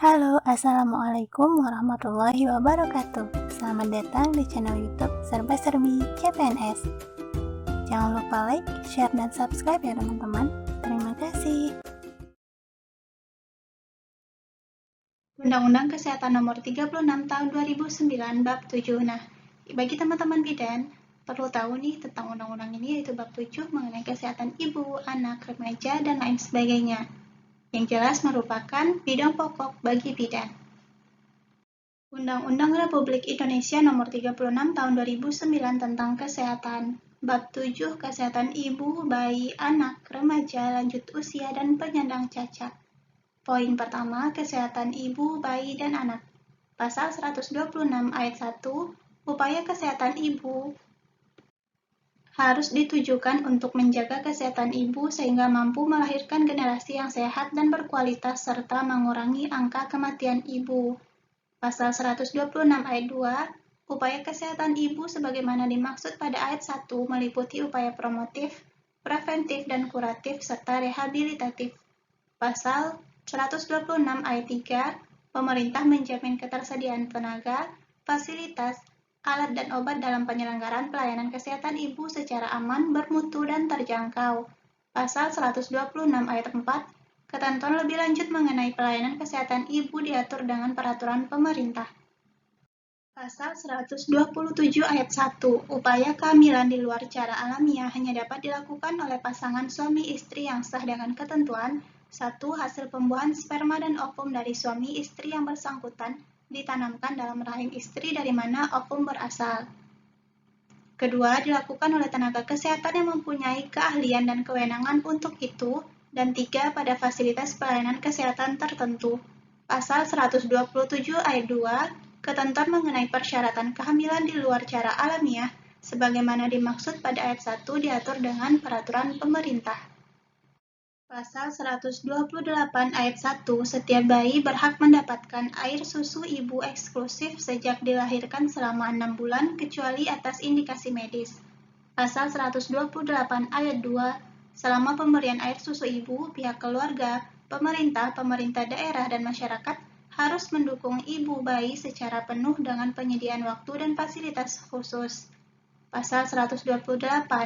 Halo, Assalamualaikum warahmatullahi wabarakatuh. Selamat datang di channel YouTube Serba Serbi CPNS. Jangan lupa like, share, dan subscribe ya teman-teman. Terima kasih. Undang-Undang Kesehatan Nomor 36 Tahun 2009 Bab 7. Nah, bagi teman-teman bidan, perlu tahu nih tentang undang-undang ini, yaitu Bab 7 mengenai kesehatan ibu, anak, remaja, dan lain sebagainya. Yang jelas merupakan bidang pokok bagi bidan. Undang-Undang Republik Indonesia Nomor 36 Tahun 2009 tentang Kesehatan. Bab 7 Kesehatan Ibu, Bayi, Anak, Remaja, Lanjut Usia, dan Penyandang Cacat. Poin pertama, kesehatan ibu, bayi, dan anak. Pasal 126 ayat 1, upaya kesehatan ibu harus ditujukan untuk menjaga kesehatan ibu sehingga mampu melahirkan generasi yang sehat dan berkualitas serta mengurangi angka kematian ibu. Pasal 126 ayat 2, upaya kesehatan ibu sebagaimana dimaksud pada ayat 1 meliputi upaya promotif, preventif, dan kuratif serta rehabilitatif. Pasal 126 ayat 3, pemerintah menjamin ketersediaan tenaga, fasilitas, alat dan obat dalam penyelenggaraan pelayanan kesehatan ibu secara aman, bermutu, dan terjangkau. Pasal 126 ayat 4, ketentuan lebih lanjut mengenai pelayanan kesehatan ibu diatur dengan peraturan pemerintah. Pasal 127 ayat 1, upaya kehamilan di luar cara alamiah hanya dapat dilakukan oleh pasangan suami istri yang sah dengan ketentuan 1. Hasil pembuahan sperma dan ovum dari suami istri yang bersangkutan ditanamkan dalam rahim istri dari mana ovum berasal. Kedua, dilakukan oleh tenaga kesehatan yang mempunyai keahlian dan kewenangan untuk itu. Dan 3. Pada fasilitas pelayanan kesehatan tertentu. Pasal 127 ayat 2, ketentuan mengenai persyaratan kehamilan di luar cara alamiah, sebagaimana dimaksud pada ayat 1 diatur dengan peraturan pemerintah. Pasal 128 ayat 1, setiap bayi berhak mendapatkan air susu ibu eksklusif sejak dilahirkan selama 6 bulan kecuali atas indikasi medis. Pasal 128 ayat 2, selama pemberian air susu ibu, pihak keluarga, pemerintah daerah, dan masyarakat harus mendukung ibu bayi secara penuh dengan penyediaan waktu dan fasilitas khusus. Pasal 128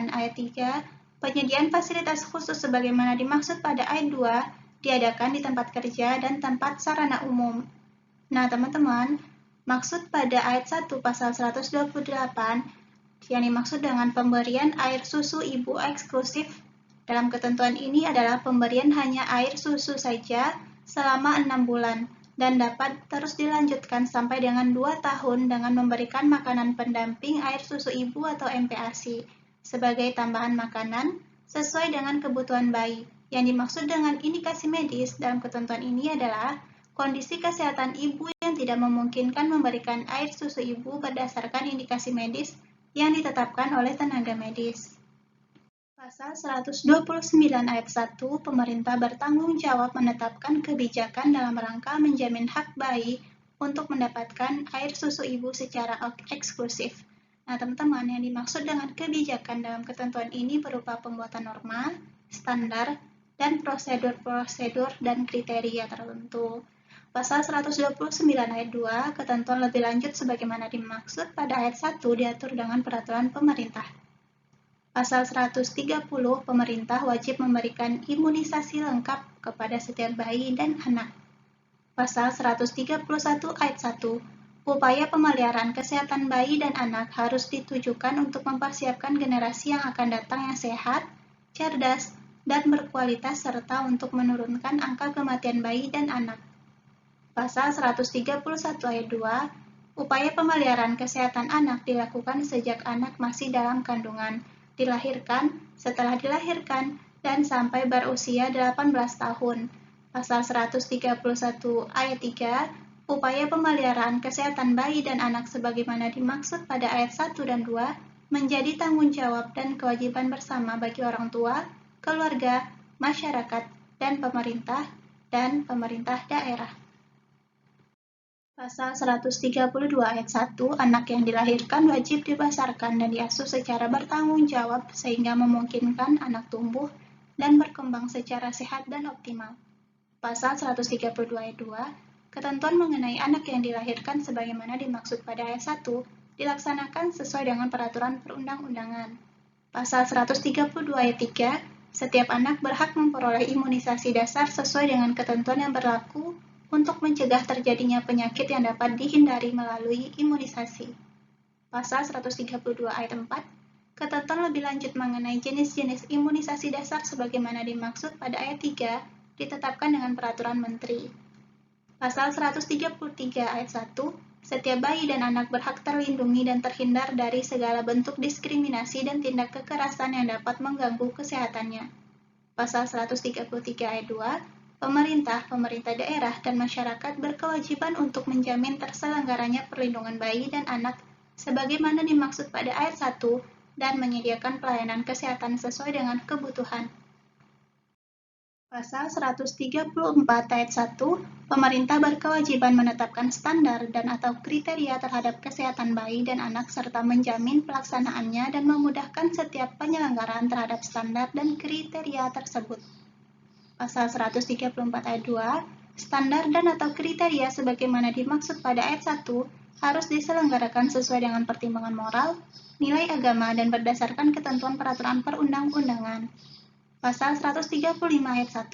ayat 3, penyediaan fasilitas khusus sebagaimana dimaksud pada ayat 2 diadakan di tempat kerja dan tempat sarana umum. Nah, teman-teman, maksud pada ayat 1 pasal 128 yang dimaksud dengan pemberian air susu ibu eksklusif dalam ketentuan ini adalah pemberian hanya air susu saja selama 6 bulan dan dapat terus dilanjutkan sampai dengan 2 tahun dengan memberikan makanan pendamping air susu ibu atau MPASI sebagai tambahan makanan sesuai dengan kebutuhan bayi. Yang dimaksud dengan indikasi medis dalam ketentuan ini adalah kondisi kesehatan ibu yang tidak memungkinkan memberikan air susu ibu berdasarkan indikasi medis yang ditetapkan oleh tenaga medis. Pasal 129 ayat 1, pemerintah bertanggung jawab menetapkan kebijakan dalam rangka menjamin hak bayi untuk mendapatkan air susu ibu secara eksklusif. Nah, teman-teman, yang dimaksud dengan kebijakan dalam ketentuan ini berupa pembuatan norma, standar, dan prosedur-prosedur dan kriteria tertentu. Pasal 129 ayat 2, ketentuan lebih lanjut sebagaimana dimaksud pada ayat 1 diatur dengan peraturan pemerintah. Pasal 130, pemerintah wajib memberikan imunisasi lengkap kepada setiap bayi dan anak. Pasal 131 ayat 1, upaya pemeliharaan kesehatan bayi dan anak harus ditujukan untuk mempersiapkan generasi yang akan datang yang sehat, cerdas, dan berkualitas serta untuk menurunkan angka kematian bayi dan anak. Pasal 131 ayat 2, upaya pemeliharaan kesehatan anak dilakukan sejak anak masih dalam kandungan, dilahirkan, setelah dilahirkan, dan sampai berusia 18 tahun. Pasal 131 ayat 3, upaya pemeliharaan kesehatan bayi dan anak sebagaimana dimaksud pada ayat 1 dan 2 menjadi tanggung jawab dan kewajiban bersama bagi orang tua, keluarga, masyarakat, dan pemerintah daerah. Pasal 132 ayat 1, anak yang dilahirkan wajib dibesarkan dan diasuh secara bertanggung jawab sehingga memungkinkan anak tumbuh dan berkembang secara sehat dan optimal. Pasal 132 ayat 2, ketentuan mengenai anak yang dilahirkan sebagaimana dimaksud pada ayat 1 dilaksanakan sesuai dengan peraturan perundang-undangan. Pasal 132 ayat 3, setiap anak berhak memperoleh imunisasi dasar sesuai dengan ketentuan yang berlaku untuk mencegah terjadinya penyakit yang dapat dihindari melalui imunisasi. Pasal 132 ayat 4, ketentuan lebih lanjut mengenai jenis-jenis imunisasi dasar sebagaimana dimaksud pada ayat 3 ditetapkan dengan peraturan menteri. Pasal 133 ayat 1, setiap bayi dan anak berhak terlindungi dan terhindar dari segala bentuk diskriminasi dan tindak kekerasan yang dapat mengganggu kesehatannya. Pasal 133 ayat 2, pemerintah daerah, dan masyarakat berkewajiban untuk menjamin terselenggaranya perlindungan bayi dan anak sebagaimana dimaksud pada ayat 1 dan menyediakan pelayanan kesehatan sesuai dengan kebutuhan. Pasal 134 ayat 1, pemerintah berkewajiban menetapkan standar dan atau kriteria terhadap kesehatan bayi dan anak serta menjamin pelaksanaannya dan memudahkan setiap penyelenggaraan terhadap standar dan kriteria tersebut. Pasal 134 ayat 2, standar dan atau kriteria sebagaimana dimaksud pada ayat 1 harus diselenggarakan sesuai dengan pertimbangan moral, nilai agama, dan berdasarkan ketentuan peraturan perundang-undangan. Pasal 135 ayat 1,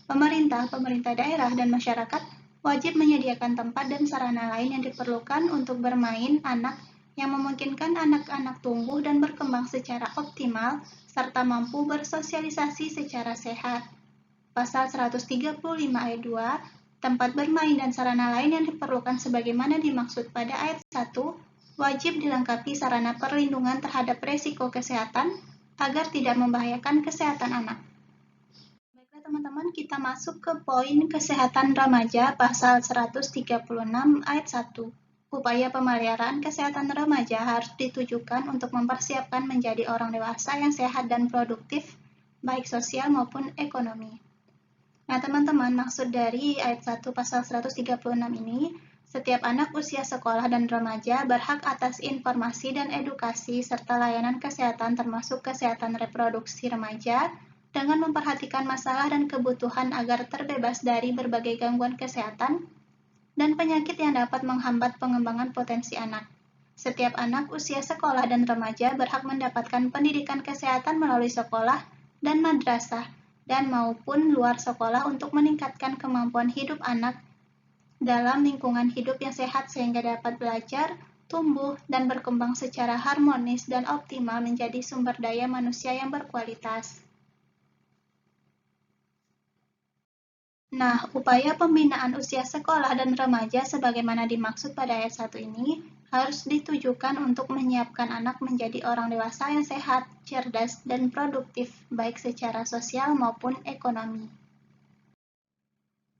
pemerintah daerah, dan masyarakat wajib menyediakan tempat dan sarana lain yang diperlukan untuk bermain anak yang memungkinkan anak-anak tumbuh dan berkembang secara optimal serta mampu bersosialisasi secara sehat. Pasal 135 ayat 2, tempat bermain dan sarana lain yang diperlukan sebagaimana dimaksud pada ayat 1 wajib dilengkapi sarana perlindungan terhadap risiko kesehatan agar tidak membahayakan kesehatan anak. Baiklah teman-teman, kita masuk ke poin kesehatan remaja pasal 136 ayat 1. Upaya pemeliharaan kesehatan remaja harus ditujukan untuk mempersiapkan menjadi orang dewasa yang sehat dan produktif, baik sosial maupun ekonomi. Nah teman-teman, maksud dari ayat 1 pasal 136 ini, setiap anak usia sekolah dan remaja berhak atas informasi dan edukasi serta layanan kesehatan termasuk kesehatan reproduksi remaja dengan memperhatikan masalah dan kebutuhan agar terbebas dari berbagai gangguan kesehatan dan penyakit yang dapat menghambat pengembangan potensi anak. Setiap anak usia sekolah dan remaja berhak mendapatkan pendidikan kesehatan melalui sekolah dan madrasah dan maupun luar sekolah untuk meningkatkan kemampuan hidup anak dalam lingkungan hidup yang sehat sehingga dapat belajar, tumbuh, dan berkembang secara harmonis dan optimal menjadi sumber daya manusia yang berkualitas. Nah, upaya pembinaan usia sekolah dan remaja sebagaimana dimaksud pada ayat 1 ini harus ditujukan untuk menyiapkan anak menjadi orang dewasa yang sehat, cerdas, dan produktif baik secara sosial maupun ekonomi.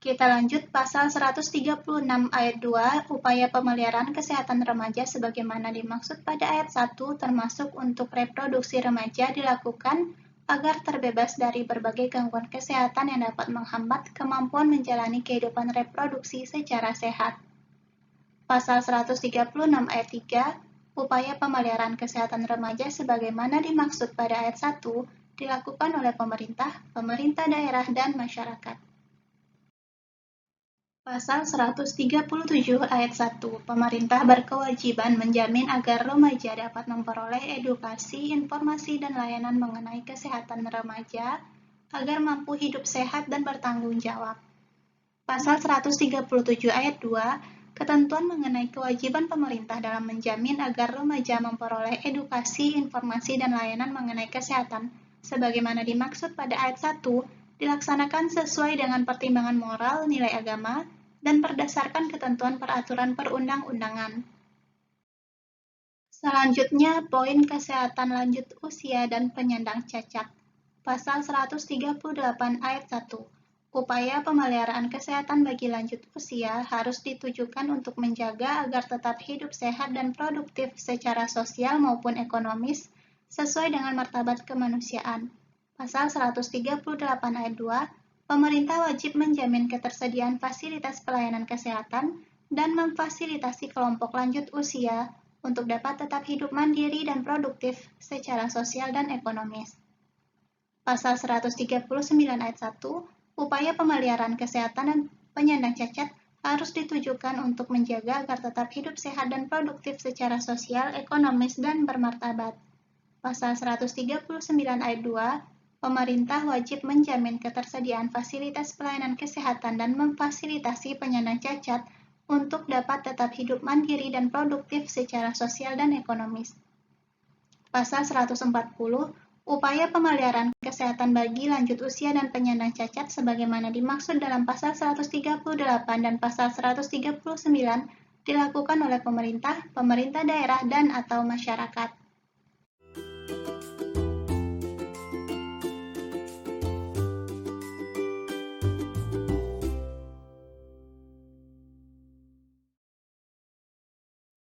Kita lanjut pasal 136 ayat 2, upaya pemeliharaan kesehatan remaja sebagaimana dimaksud pada ayat 1 termasuk untuk reproduksi remaja dilakukan agar terbebas dari berbagai gangguan kesehatan yang dapat menghambat kemampuan menjalani kehidupan reproduksi secara sehat. Pasal 136 ayat 3, upaya pemeliharaan kesehatan remaja sebagaimana dimaksud pada ayat 1 dilakukan oleh pemerintah daerah, dan masyarakat. Pasal 137 ayat 1, pemerintah berkewajiban menjamin agar remaja dapat memperoleh edukasi, informasi, dan layanan mengenai kesehatan remaja agar mampu hidup sehat dan bertanggung jawab. Pasal 137 ayat 2, ketentuan mengenai kewajiban pemerintah dalam menjamin agar remaja memperoleh edukasi, informasi, dan layanan mengenai kesehatan sebagaimana dimaksud pada ayat 1 dilaksanakan sesuai dengan pertimbangan moral, nilai agama, dan berdasarkan ketentuan peraturan perundang-undangan. Selanjutnya, poin kesehatan lanjut usia dan penyandang cacat. Pasal 138 ayat 1. Upaya pemeliharaan kesehatan bagi lanjut usia harus ditujukan untuk menjaga agar tetap hidup sehat dan produktif secara sosial maupun ekonomis sesuai dengan martabat kemanusiaan. Pasal 138 ayat 2, pemerintah wajib menjamin ketersediaan fasilitas pelayanan kesehatan dan memfasilitasi kelompok lanjut usia untuk dapat tetap hidup mandiri dan produktif secara sosial dan ekonomis. Pasal 139 ayat 1, upaya pemeliharaan kesehatan dan penyandang cacat harus ditujukan untuk menjaga agar tetap hidup sehat dan produktif secara sosial, ekonomis, dan bermartabat. Pasal 139 ayat 2, pemerintah wajib menjamin ketersediaan fasilitas pelayanan kesehatan dan memfasilitasi penyandang cacat untuk dapat tetap hidup mandiri dan produktif secara sosial dan ekonomis. Pasal 140, upaya pemeliharaan kesehatan bagi lanjut usia dan penyandang cacat sebagaimana dimaksud dalam pasal 138 dan pasal 139 dilakukan oleh pemerintah, pemerintah daerah, dan atau masyarakat.